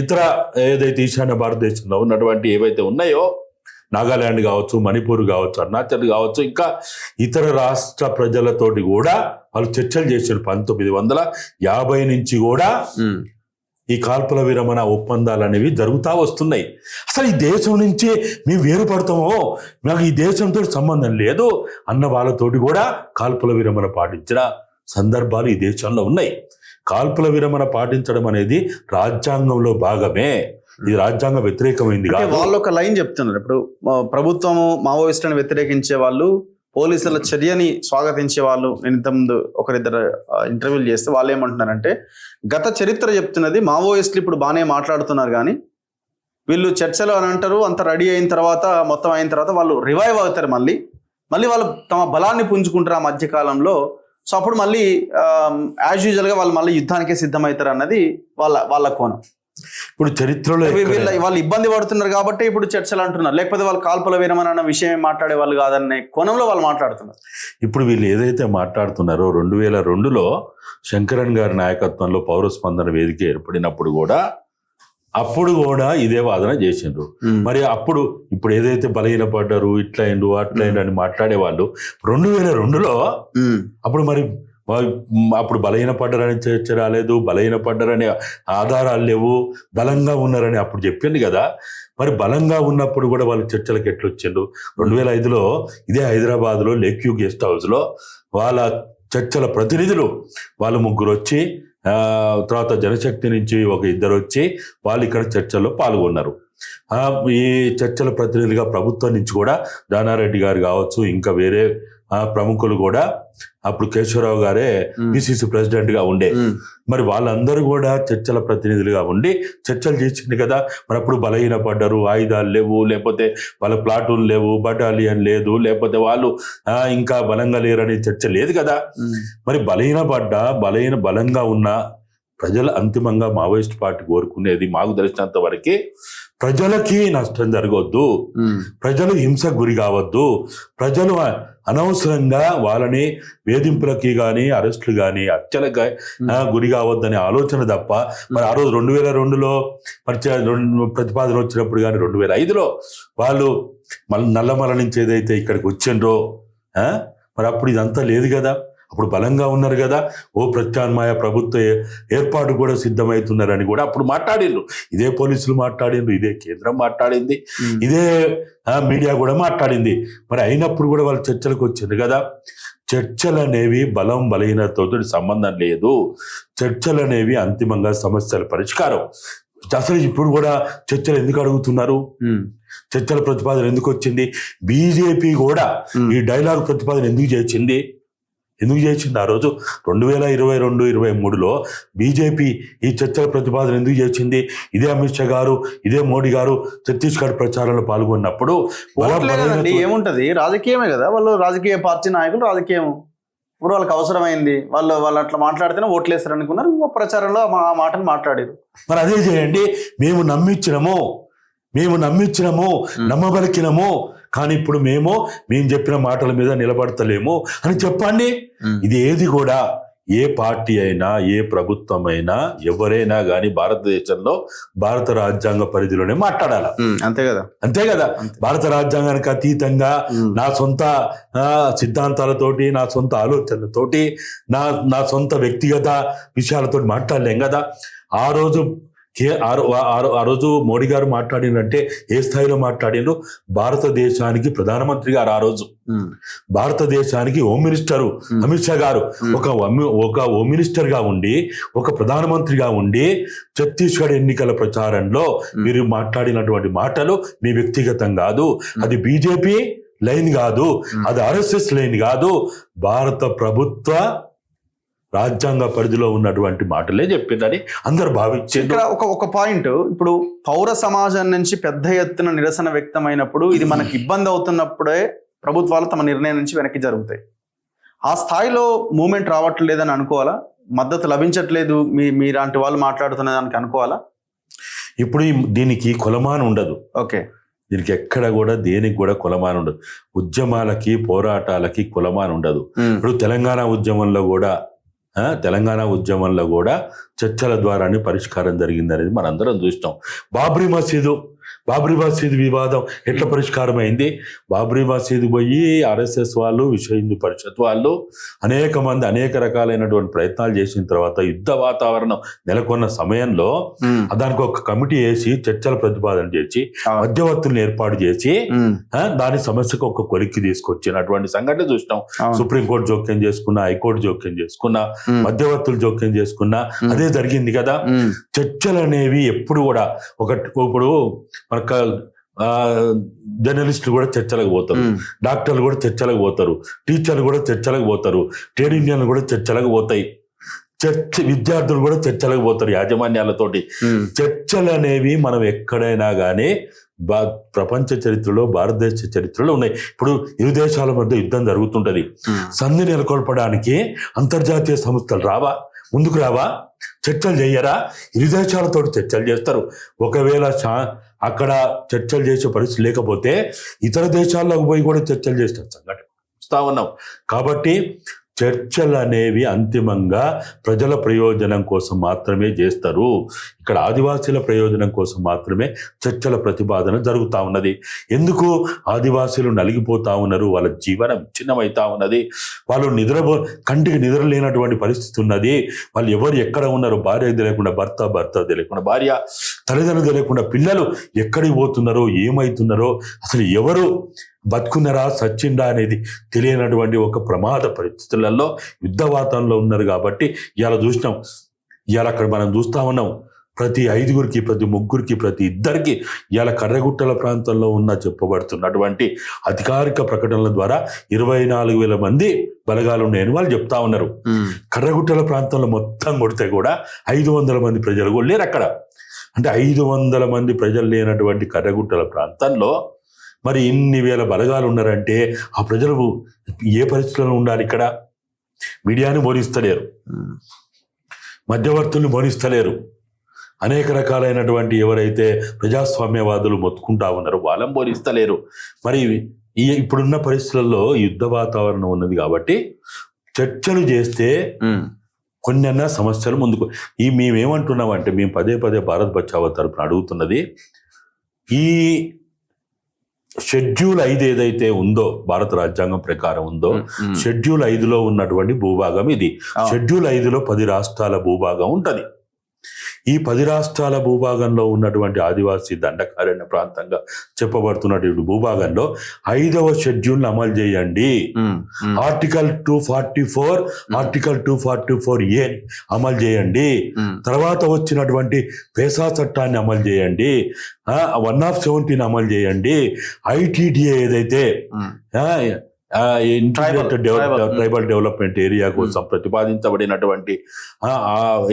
ఇతర ఏదైతే ఈశాన్య భారతదేశంలో ఉన్నటువంటి ఏవైతే ఉన్నాయో, నాగాలాండ్ కావచ్చు, మణిపూర్ కావచ్చు, అరుణాచల్ కావచ్చు, ఇంకా ఇతర రాష్ట్ర ప్రజలతోటి కూడా వాళ్ళు చర్చలు చేశారు. 1950 నుంచి కూడా ఈ కాల్పుల విరమణ ఒప్పందాలు అనేవి జరుగుతూ వస్తున్నాయి. అసలు ఈ దేశం నుంచి మేము వేరుపడతామో, నాకు ఈ దేశంతో సంబంధం లేదు అన్న వాళ్ళతోటి కూడా కాల్పుల విరమణ పాటించిన సందర్భాలు ఈ దేశంలో ఉన్నాయి. కాల్పుల విరమణ పాటించడం అనేది రాజ్యాంగంలో భాగమే. ఇది రాజ్యాంగ వ్యతిరేకమైంది కాదు. వాళ్ళు ఒక లైన్ చెప్తున్నారు. ఇప్పుడు ప్రభుత్వము మావోయిస్టులను వ్యతిరేకించే వాళ్ళు, పోలీసుల చర్యని స్వాగతించే వాళ్ళు, నేను ఇంతకుముందు ఒకరిద్దరు ఇంటర్వ్యూలు చేస్తే వాళ్ళు ఏమంటున్నారంటే, గత చరిత్ర చెప్తున్నది మావోయిస్టులు ఇప్పుడు బాగానే మాట్లాడుతున్నారు, కానీ వీళ్ళు చర్చలు అని అంటారు, అంత రెడీ అయిన తర్వాత, మొత్తం అయిన తర్వాత వాళ్ళు రివైవ్ అవుతారు, మళ్ళీ వాళ్ళు తమ బలాన్ని పుంజుకుంటారు ఆ మధ్యకాలంలో. సో అప్పుడు మళ్ళీ యాజ్ యూజువల్గా వాళ్ళు మళ్ళీ యుద్ధానికే సిద్ధమవుతారు అన్నది వాళ్ళ కోణం. ఇప్పుడు చరిత్రలో వాళ్ళు ఇబ్బంది పడుతున్నారు కాబట్టి ఇప్పుడు చర్చలు అంటున్నారు, లేకపోతే వాళ్ళు కాల్పుల విరమణ అన్న విషయం మాట్లాడే వాళ్ళు కాదనే కోణంలో వాళ్ళు మాట్లాడుతున్నారు. ఇప్పుడు వీళ్ళు ఏదైతే మాట్లాడుతున్నారో 2002లో శంకరన్ గారి నాయకత్వంలో పౌర స్పందన వేదిక ఏర్పడినప్పుడు కూడా ఇదే వాదన చేసిండ్రు. మరి ఇప్పుడు ఏదైతే బలహీనపడ్డారు, ఇట్లయిండు అట్లయిండు అని మాట్లాడే వాళ్ళు 2002లో అప్పుడు బలహీనపడ్డారని చర్చ రాలేదు, బలహీనపడ్డారని ఆధారాలు లేవు, బలంగా ఉన్నారని అప్పుడు చెప్పింది కదా. మరి బలంగా ఉన్నప్పుడు కూడా వాళ్ళు చర్చలకు ఎట్లా వచ్చిండు? 2005లో ఇదే హైదరాబాద్లో లేక్ వ్యూ గెస్ట్ హౌస్లో వాళ్ళ చర్చల ప్రతినిధులు వాళ్ళు 3 వచ్చి, తర్వాత జనశక్తి నుంచి ఒక 2 వచ్చి వాళ్ళు ఇక్కడ చర్చల్లో పాల్గొన్నారు. ఈ చర్చల ప్రతినిధులుగా ప్రభుత్వం నుంచి కూడా జానారెడ్డి గారు కావచ్చు, ఇంకా వేరే ప్రముఖులు కూడా, అప్పుడు కేశవరావు గారే పిసిసి ప్రెసిడెంట్ గా ఉండే, మరి వాళ్ళందరూ కూడా చర్చల ప్రతినిధులుగా ఉండి చర్చలు చేసింది కదా. మరి అప్పుడు బలహీనపడ్డారు, ఆయుధాలు లేవు, లేకపోతే వాళ్ళ ప్లాటూన్ లేవు, బటాలియన్ లేదు, లేకపోతే వాళ్ళు ఇంకా బలంగా లేరని చర్చ లేదు కదా. మరి బలంగా ఉన్న ప్రజలు అంతిమంగా మావోయిస్ట్ పార్టీ కోరుకునేది, మాకు తెలిసినంత వరకే, ప్రజలకి నష్టం జరగవద్దు, ప్రజలు హింసకు గురి కావద్దు, ప్రజలు అనవసరంగా వాళ్ళని వేధింపులకి కానీ అరెస్టులు కానీ హత్యలకు గురి కావద్దనే ఆలోచన తప్ప. మరి ఆ రోజు 2002లో ప్రతిపాదన వచ్చినప్పుడు కానీ 2005లో వాళ్ళు నల్లమల నుంచి ఏదైతే ఇక్కడికి వచ్చిండ్రో, మరి అప్పుడు ఇదంతా లేదు కదా. అప్పుడు బలంగా ఉన్నారు కదా. ప్రత్యామ్నాయ ప్రభుత్వ ఏర్పాటు కూడా సిద్ధమవుతున్నారని కూడా అప్పుడు మాట్లాడిండ్రు. ఇదే పోలీసులు మాట్లాడిండ్రు, ఇదే కేంద్రం మాట్లాడింది, ఇదే మీడియా కూడా మాట్లాడింది. మరి అయినప్పుడు కూడా వాళ్ళు చర్చలకు వచ్చింది కదా. చర్చలు అనేవి బలహీనతతో సంబంధం లేదు. చర్చలు అనేవి అంతిమంగా సమస్యల పరిష్కారం. అసలు ఇప్పుడు కూడా చర్చలు ఎందుకు అడుగుతున్నారు? చర్చల ప్రతిపాదన ఎందుకు వచ్చింది? బీజేపీ కూడా ఈ డైలాగ్ ప్రతిపాదన ఎందుకు చేసింది ఆ రోజు 2022-23లో బీజేపీ ఈ చర్చల ప్రతిపాదన ఎందుకు చేసింది? ఇదే అమిత్ షా గారు, ఇదే మోడీ గారు ఛత్తీస్గఢ్ ప్రచారంలో పాల్గొన్నప్పుడు ఏముంటది, రాజకీయమే కదా. వాళ్ళు రాజకీయ పార్టీ నాయకులు, రాజకీయం ఇప్పుడు వాళ్ళకి అవసరమైంది, వాళ్ళు అట్లా మాట్లాడితేనే ఓట్లేస్తారు అనుకున్నారు, ప్రచారంలో ఆ మాటను మాట్లాడారు. మరి అదే చేయండి. మేము నమ్మించినము, నమ్మబలికినము, కానీ ఇప్పుడు మేము చెప్పిన మాటల మీద నిలబడతలేము అని చెప్పండి. ఇది ఏది కూడా ఏ పార్టీ అయినా, ఏ ప్రభుత్వం అయినా, ఎవరైనా కానీ భారతదేశంలో భారత రాజ్యాంగ పరిధిలోనే మాట్లాడాలి. అంతే కదా. భారత రాజ్యాంగానికి అతీతంగా నా సొంత సిద్ధాంతాలతోటి, నా సొంత ఆలోచనలతోటి, నా సొంత వ్యక్తిగత విషయాలతో మాట్లాడలేం కదా. ఆ రోజు మోడీ గారు మాట్లాడినంటే ఏ స్థాయిలో మాట్లాడిండ్రు? భారతదేశానికి ప్రధానమంత్రి గారు, ఆ రోజు భారతదేశానికి హోమ్ మినిస్టరు అమిత్ షా గారు ఒక హోమ్ మినిస్టర్ గా ఉండి, ఒక ప్రధానమంత్రిగా ఉండి ఛత్తీస్గఢ్ ఎన్నికల ప్రచారంలో మీరు మాట్లాడినటువంటి మాటలు మీ వ్యక్తిగతం కాదు, అది బీజేపీ లైన్ కాదు, అది ఆర్ఎస్ఎస్ లైన్ కాదు, భారత ప్రభుత్వ రాజ్యాంగ పరిధిలో ఉన్నటువంటి మాటలే చెప్పిందని అందరు భావించారు. ఇక్కడ ఒక పాయింట్, ఇప్పుడు పౌర సమాజం నుంచి పెద్ద ఎత్తున నిరసన వ్యక్తమైనప్పుడు, ఇది మనకి ఇబ్బంది అవుతున్నప్పుడే ప్రభుత్వాలు తమ నిర్ణయం నుంచి వెనక్కి జరుగుతాయి. ఆ స్థాయిలో మూమెంట్ రావట్లేదని అనుకోవాలా? మద్దతు లభించట్లేదు మీలాంటి వాళ్ళు మాట్లాడుతున్న దానికి అనుకోవాలా? ఇప్పుడు దీనికి కొలమానం ఉండదు. ఓకే, దీనికి ఎక్కడ కూడా దేనికి కూడా కొలమానం ఉండదు. ఉద్యమాలకి, పోరాటాలకి కొలమానం ఉండదు. ఇప్పుడు తెలంగాణ ఉద్యమంలో కూడా తెలంగాణ ఉద్యమంలో కూడా చర్చల ద్వారానే పరిష్కారం జరిగింది అనేది మనందరం చూసినాం. బాబ్రీ మసీదు వివాదం ఎట్లా పరిష్కారం అయింది? బాబ్రీ మసీదు పోయి ఆర్ఎస్ఎస్ వాళ్ళు, విశ్వ హిందూ పరిషత్ వాళ్ళు అనేక మంది అనేక రకాలైనటువంటి ప్రయత్నాలు చేసిన తర్వాత యుద్ధ వాతావరణం నెలకొన్న సమయంలో దానికి ఒక కమిటీ వేసి చర్చల ప్రతిపాదన చేసి మధ్యవర్తులను ఏర్పాటు చేసి దాని సమస్యకు ఒక కొలిక్కి తీసుకొచ్చినటువంటి సంఘటన చూసినాం. సుప్రీంకోర్టు జోక్యం చేసుకున్నా, హైకోర్టు జోక్యం చేసుకున్నా, మధ్యవర్తులు జోక్యం చేసుకున్నా అదే జరిగింది కదా. చర్చలు అనేవి ఎప్పుడు కూడా ఇప్పుడు మనకు జర్నలిస్టులు కూడా చర్చలకు పోతారు, డాక్టర్లు కూడా చర్చలకు పోతారు, టీచర్లు కూడా చర్చలకు పోతారు, ట్రేడ్ యూనియన్లు కూడా చర్చలకు పోతాయి, విద్యార్థులు కూడా చర్చలకు పోతారు యాజమాన్యాలతోటి. చర్చలు అనేవి మనం ఎక్కడైనా కానీ ప్రపంచ చరిత్రలో, భారతదేశ చరిత్రలో ఉన్నాయి. ఇప్పుడు ఇరు దేశాల మధ్య యుద్ధం జరుగుతుంటది, సంధి నెలకొల్పడానికి అంతర్జాతీయ సంస్థలు ముందుకు రావా? చర్చలు చేయరా? ఇరు దేశాలతో చర్చలు చేస్తారు. ఒకవేళ అక్కడ చర్చలు చేసే పరిస్థితి లేకపోతే ఇతర దేశాల్లోకి పోయి కూడా చర్చలు చేస్తారు సంఘటన చూస్తా ఉన్నాం. కాబట్టి చర్చలు అనేవి అంతిమంగా ప్రజల ప్రయోజనం కోసం మాత్రమే చేస్తారు. ఇక్కడ ఆదివాసీల ప్రయోజనం కోసం మాత్రమే చర్చల ప్రతిపాదన జరుగుతూ ఉన్నది. ఎందుకు ఆదివాసీలు నలిగిపోతా ఉన్నారు, వాళ్ళ జీవనం విచ్ఛిన్నమవుతా ఉన్నది, వాళ్ళు కంటికి నిద్ర లేనటువంటి పరిస్థితి ఉన్నది. వాళ్ళు ఎవరు ఎక్కడ ఉన్నారు, భార్య తెలియకుండా భర్త తెలియకుండా భార్య, తల్లిదండ్రులు తెలియకుండా పిల్లలు ఎక్కడికి పోతున్నారో, ఏమవుతున్నారో, అసలు ఎవరు బతుకున్నారా సచ్చిండా అనేది తెలియనటువంటి ఒక ప్రమాద పరిస్థితులలో యుద్ధ వాతావరణంలో ఉన్నారు. కాబట్టి ఇవాళ చూసినాం, ఇవాళ అక్కడ మనం చూస్తా ఉన్నాం, ప్రతి 5గురికి, ప్రతి 3గురికి, ప్రతి 2కి ఇవాళ కర్రగుట్టల ప్రాంతంలో చెప్పబడుతున్నటువంటి అధికారిక ప్రకటనల ద్వారా 24,000 మంది బలగాలు ఉన్నాయని వాళ్ళు చెప్తా ఉన్నారు. కర్రగుట్టల ప్రాంతంలో మొత్తం కొడితే కూడా 500 మంది ప్రజలు కూడా లేరు అక్కడ. అంటే 500 మంది ప్రజలు లేనటువంటి కర్రగుట్టల ప్రాంతంలో మరి ఇన్ని వేల బలగాలు ఉన్నారంటే ఆ ప్రజలు ఏ పరిస్థితుల్లో ఉండాలి? ఇక్కడ మీడియాని మోనిస్తలేరు, మధ్యవర్తుల్ని మోనిస్తలేరు, అనేక రకాలైనటువంటి ఎవరైతే ప్రజాస్వామ్యవాదులు మొత్తుకుంటా ఉన్నారో వాళ్ళని మోనిస్తలేరు. మరి ఇప్పుడున్న పరిస్థితుల్లో యుద్ధ వాతావరణం ఉన్నది కాబట్టి చర్చలు చేస్తే కొన్నన్నా సమస్యలు ముందుకు. మేమేమంటున్నామంటే, మేము పదే భారత్ బచావో తరపున అడుగుతున్నది, ఈ షెడ్యూల్ 5 ఏదైతే ఉందో, భారత రాజ్యాంగం ప్రకారం ఉందో, షెడ్యూల్ 5లో ఉన్నటువంటి భూభాగం ఇది. షెడ్యూల్ 5లో 10 రాష్ట్రాల భూభాగం ఉంటది. ఈ 10 రాష్ట్రాల భూభాగంలో ఉన్నటువంటి ఆదివాసీ దండకారణ్య ప్రాంతంగా చెప్పబడుతున్నటువంటి భూభాగంలో 5వ షెడ్యూల్ అమలు చేయండి. ఆర్టికల్ 244, ఆర్టికల్ 244A అమలు చేయండి. తర్వాత వచ్చినటువంటి పేసా చట్టాన్ని అమలు చేయండి, 117 అమలు చేయండి. ITDA ఏదైతే ఇంటిగ్రేటెడ్ ట్రైబల్ డెవలప్మెంట్ ఏరియా కోసం ప్రతిపాదించబడినటువంటి